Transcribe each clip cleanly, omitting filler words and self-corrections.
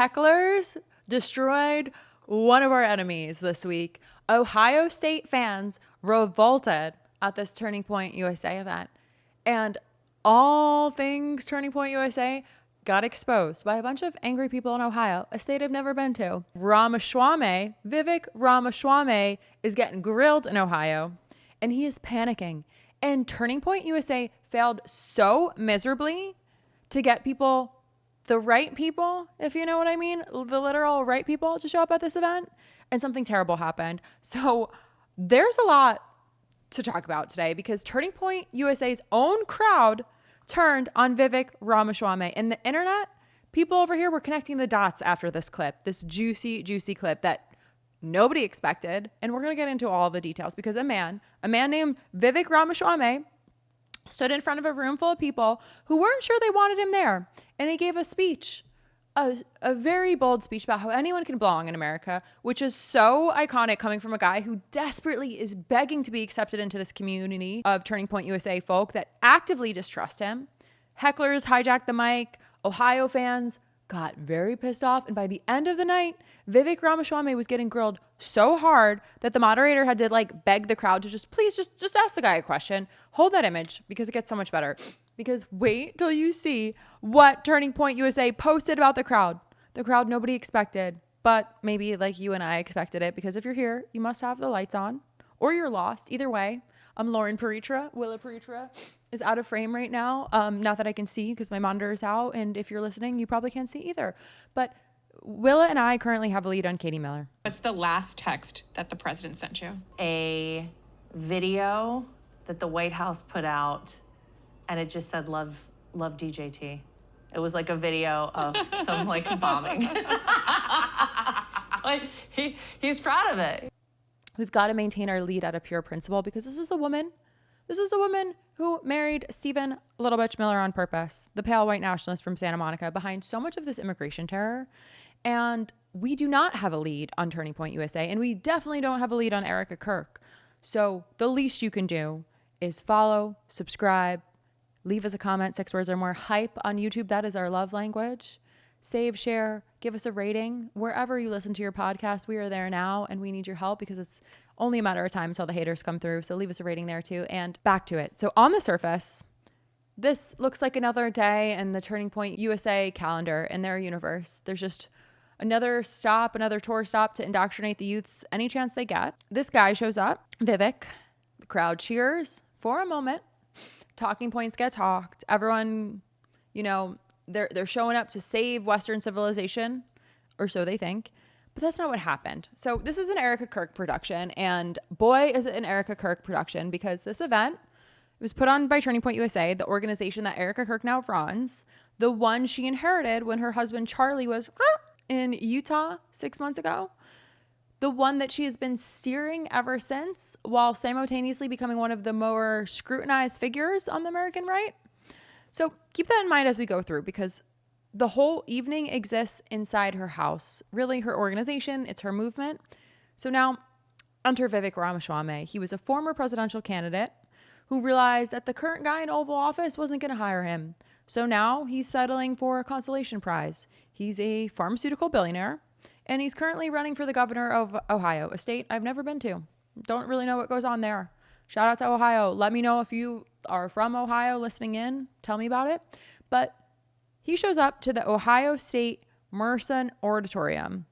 hecklers destroyed one of our enemies this week. Ohio State fans revolted at this Turning Point USA event. And all things Turning Point USA got exposed by a bunch of angry people in Ohio, a state I've never been to. Vivek Ramaswamy is getting grilled in Ohio, and he is panicking. And Turning Point USA failed so miserably to get people, the right people, if you know what I mean, the literal right people to show up at this event, and something terrible happened. So there's a lot to talk about today because Turning Point USA's own crowd turned on Vivek Ramaswamy. And the internet, people over here were connecting the dots after this clip, this juicy clip that nobody expected. And we're going to get into all the details because a man named Vivek Ramaswamy stood in front of a room full of people who weren't sure they wanted him there. And he gave a speech, a very bold speech about how anyone can belong in America, which is so iconic coming from a guy who desperately is begging to be accepted into this community of Turning Point USA folk that actively distrust him. Hecklers hijacked the mic. Ohio fans got very pissed off. And by the end of the night, Vivek Ramaswamy was getting grilled so hard that the moderator had to beg the crowd to just ask the guy a question. Hold that image because it gets so much better. Because wait till you see what Turning Point USA posted about the crowd. The crowd nobody expected, but maybe like you and I expected it because if you're here, you must have the lights on or you're lost. Either way, I'm Lauren Paritra. Willa Paritra is out of frame right now. Not that I can see because my monitor is out. And if you're listening, you probably can't see either. But Willa and I currently have a lead on Katie Miller. What's the last text that the president sent you? A video that the White House put out, and it just said, love DJT. It was like a video of some bombing. He's proud of it. We've got to maintain our lead out of pure principle because this is a woman who married Stephen Little Bitch Miller on purpose, the pale white nationalist from Santa Monica, behind so much of this immigration terror. And we do not have a lead on Turning Point USA, and we definitely don't have a lead on Erica Kirk. So the least you can do is follow, subscribe, leave us a comment, 6 words or more, hype on YouTube. That is our love language. Save, share, give us a rating. Wherever you listen to your podcast, we are there now, and we need your help because it's only a matter of time until the haters come through. So leave us a rating there too. And back to it. So on the surface, this looks like another day in the Turning Point USA calendar in their universe. There's just another tour stop to indoctrinate the youths any chance they get. This guy shows up, Vivek. The crowd cheers for a moment. Talking points get talked. Everyone, they're showing up to save Western civilization, or so they think. But that's not what happened. So this is an Erica Kirk production, and boy, is it an Erica Kirk production because this event was put on by Turning Point USA, the organization that Erica Kirk now runs, the one she inherited when her husband Charlie was in Utah 6 months ago, the one that she has been steering ever since while simultaneously becoming one of the more scrutinized figures on the American right. So keep that in mind as we go through because the whole evening exists inside her house, really her organization, it's her movement. So now enter Vivek Ramaswamy. He was a former presidential candidate who realized that the current guy in Oval Office wasn't going to hire him. So now he's settling for a consolation prize. He's a pharmaceutical billionaire, and he's currently running for the governor of Ohio, a state I've never been to. Don't really know what goes on there. Shout out to Ohio. Let me know if you are from Ohio listening in. Tell me about it. But he shows up to the Ohio State Merson Auditorium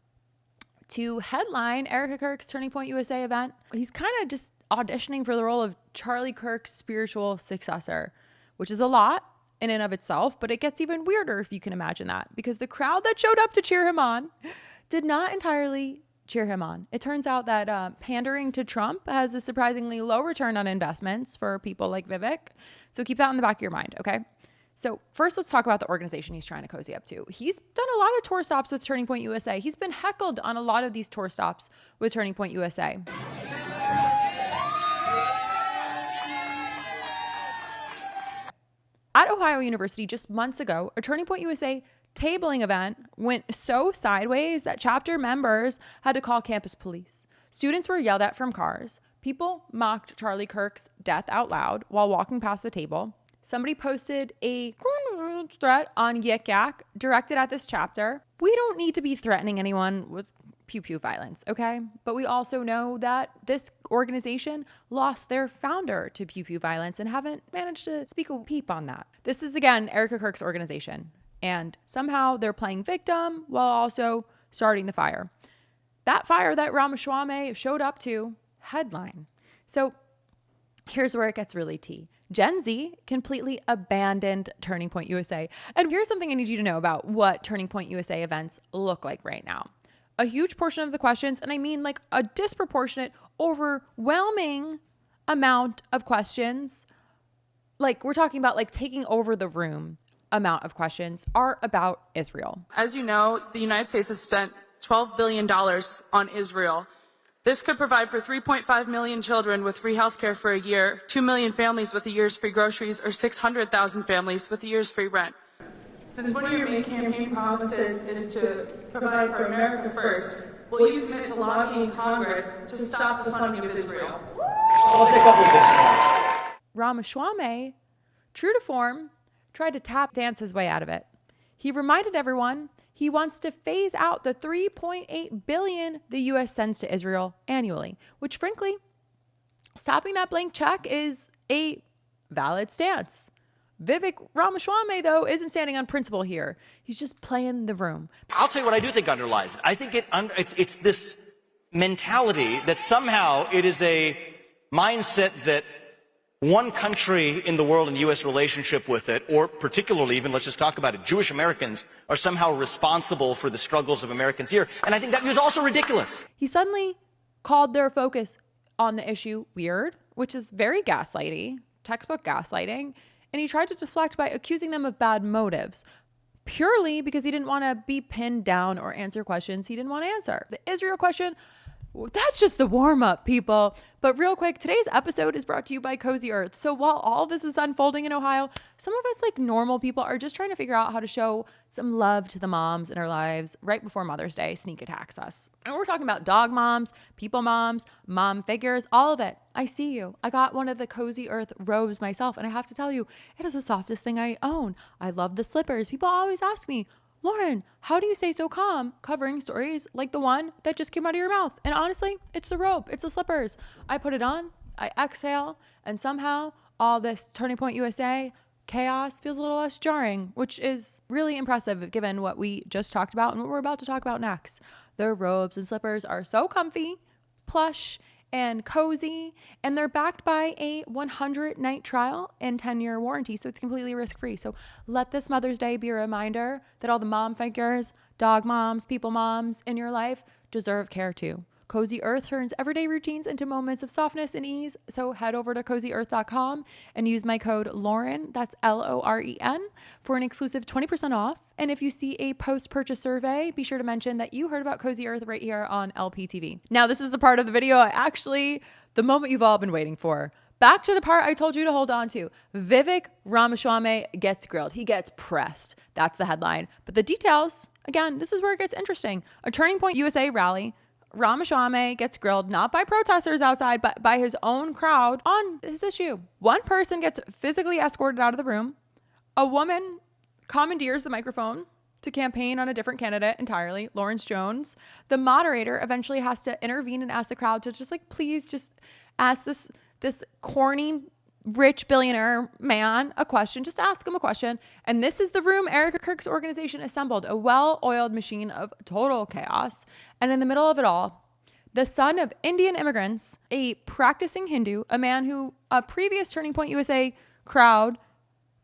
to headline Erica Kirk's Turning Point USA event. He's kind of just auditioning for the role of Charlie Kirk's spiritual successor, which is a lot in and of itself, but it gets even weirder if you can imagine that, because the crowd that showed up to cheer him on did not entirely cheer him on. It turns out that pandering to Trump has a surprisingly low return on investments for people like Vivek. So keep that in the back of your mind, okay? So first, let's talk about the organization he's trying to cozy up to. He's done a lot of tour stops with Turning Point USA. He's been heckled on a lot of these tour stops with Turning Point USA. At Ohio University just months ago, a Turning Point USA tabling event went so sideways that chapter members had to call campus police. Students were yelled at from cars. People mocked Charlie Kirk's death out loud while walking past the table. Somebody posted a threat on Yik Yak directed at this chapter. We don't need to be threatening anyone with pew pew violence, okay? But we also know that this organization lost their founder to pew pew violence and haven't managed to speak a peep on that. This is, again, Erica Kirk's organization. And somehow they're playing victim while also starting the fire. That fire that Ramaswamy showed up to, headline. So here's where it gets really tea. Gen Z completely abandoned Turning Point USA. And here's something I need you to know about what Turning Point USA events look like right now. A huge portion of the questions, and I mean like a disproportionate, overwhelming amount of questions, like we're talking about like taking over the room amount of questions, are about Israel. As you know, the United States has spent $12 billion on Israel. This could provide for 3.5 million children with free healthcare for a year, 2 million families with a year's free groceries, or 600,000 families with a year's free rent. Since one of your main campaign promises is to provide for America first, will you commit to lobbying Congress to stop the funding of Israel? Ramaswamy, true to form, tried to tap dance his way out of it. He reminded everyone he wants to phase out the $3.8 billion the U.S. sends to Israel annually, which frankly, stopping that blank check is a valid stance. Vivek Ramaswamy, though, isn't standing on principle here. He's just playing the room. I'll tell you what I do think underlies it. I think it's this mentality that somehow it is a mindset that one country in the world and the U.S. relationship with it, or particularly even, let's just talk about it, Jewish Americans are somehow responsible for the struggles of Americans here. And I think that view is also ridiculous. He suddenly called their focus on the issue weird, which is very gaslighty, textbook gaslighting. And he tried to deflect by accusing them of bad motives, purely because he didn't want to be pinned down or answer questions he didn't want to answer. The Israel question, that's just the warm-up, people. But real quick, today's episode is brought to you by Cozy Earth. So while all this is unfolding in Ohio, some of us like normal people are just trying to figure out how to show some love to the moms in our lives right before Mother's Day sneak attacks us. And we're talking about dog moms, people moms, mom figures, all of it. I see you. I got one of the Cozy Earth robes myself, and I have to tell you, it is the softest thing I own. I love the slippers. People always ask me, Lauren, how do you stay so calm covering stories like the one that just came out of your mouth? And honestly, it's the robe. It's the slippers. I put it on, I exhale, and somehow all this Turning Point USA chaos feels a little less jarring, which is really impressive given what we just talked about and what we're about to talk about next. Their robes and slippers are so comfy, plush, and cozy, and they're backed by a 100-night trial and 10-year warranty, so it's completely risk-free. So let this Mother's Day be a reminder that all the mom figures, dog moms, people moms in your life deserve care too. Cozy Earth turns everyday routines into moments of softness and ease, so head over to cozyearth.com and use my code Lauren, that's Loren, for an exclusive 20% off. And if you see a post-purchase survey, be sure to mention that you heard about Cozy Earth right here on LPTV. Now, this is the part of the video the moment you've all been waiting for. Back to the part I told you to hold on to. Vivek Ramaswamy gets grilled. He gets pressed. That's the headline. But the details, again, this is where it gets interesting. A Turning Point USA rally. Ramaswamy gets grilled not by protesters outside, but by his own crowd on this issue. One person gets physically escorted out of the room. A woman commandeers the microphone to campaign on a different candidate entirely, Lawrence Jones. The moderator eventually has to intervene and ask the crowd to just please just ask this corny rich billionaire man a question. Just ask him a question. And this is the room Erica Kirk's organization assembled, a well-oiled machine of total chaos. And in the middle of it all, the son of Indian immigrants, a practicing Hindu, a man who a previous Turning Point USA crowd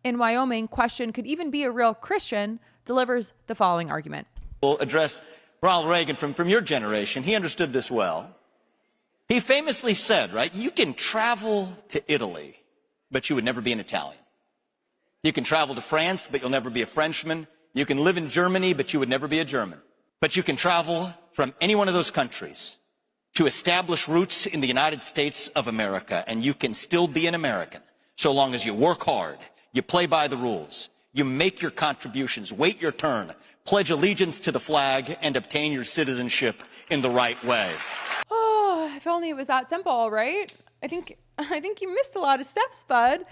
in Wyoming questioned could even be a real Christian, delivers the following argument. We'll address Ronald Reagan from your generation. He understood this well. He famously said, right, you can travel to Italy, but you would never be an Italian. You can travel to France, but you'll never be a Frenchman. You can live in Germany, but you would never be a German. But you can travel from any one of those countries to establish roots in the United States of America, and you can still be an American, so long as you work hard, you play by the rules, you make your contributions, wait your turn, pledge allegiance to the flag, and obtain your citizenship in the right way. Oh, if only it was that simple, right? I think you missed a lot of steps, bud.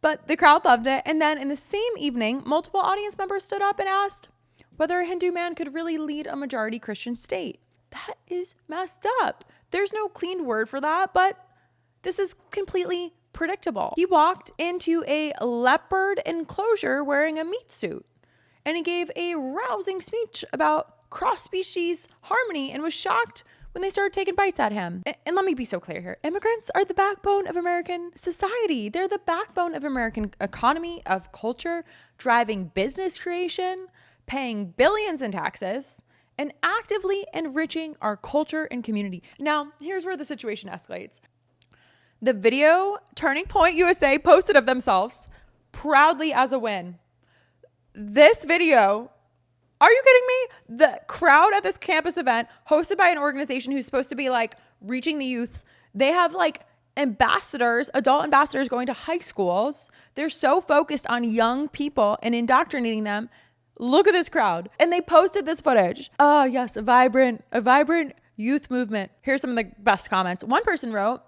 But the crowd loved it. And then in the same evening, multiple audience members stood up and asked whether a Hindu man could really lead a majority Christian state. That is messed up. There's no clean word for that, but this is completely predictable. He walked into a leopard enclosure wearing a meat suit, and he gave a rousing speech about cross-species harmony and was shocked when they started taking bites at him. And let me be so clear here. Immigrants are the backbone of American society. They're the backbone of American economy, of culture, driving business creation, paying billions in taxes, and actively enriching our culture and community. Now, here's where the situation escalates. The video Turning Point USA posted of themselves proudly as a win. This video, are you kidding me? The crowd at this campus event hosted by an organization who's supposed to be like reaching the youth. They have like ambassadors, adult ambassadors going to high schools. They're so focused on young people and indoctrinating them. Look at this crowd. And they posted this footage. Oh, yes, a vibrant youth movement. Here's some of the best comments. One person wrote,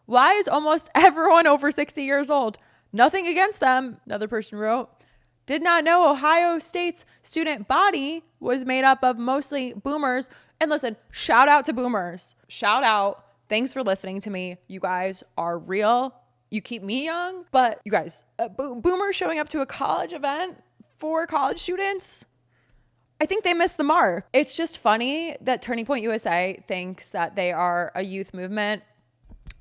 "Why is almost everyone over 60 years old? Nothing against them." Another person wrote, "Did not know Ohio State's student body was made up of mostly boomers." And listen, shout out to boomers. Shout out. Thanks for listening to me. You guys are real. You keep me young. But you guys, boomers showing up to a college event for college students, I think they missed the mark. It's just funny that Turning Point USA thinks that they are a youth movement.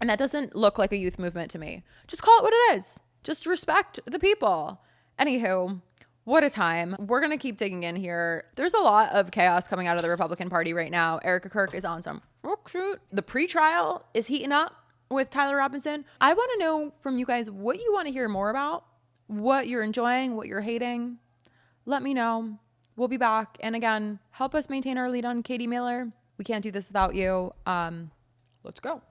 And that doesn't look like a youth movement to me. Just call it what it is. Just respect the people. Anywho, what a time. We're going to keep digging in here. There's a lot of chaos coming out of the Republican Party right now. Erica Kirk is on some shoot. The pretrial is heating up with Tyler Robinson. I want to know from you guys what you want to hear more about, what you're enjoying, what you're hating. Let me know. We'll be back. And again, help us maintain our lead on Katie Miller. We can't do this without you. Let's go.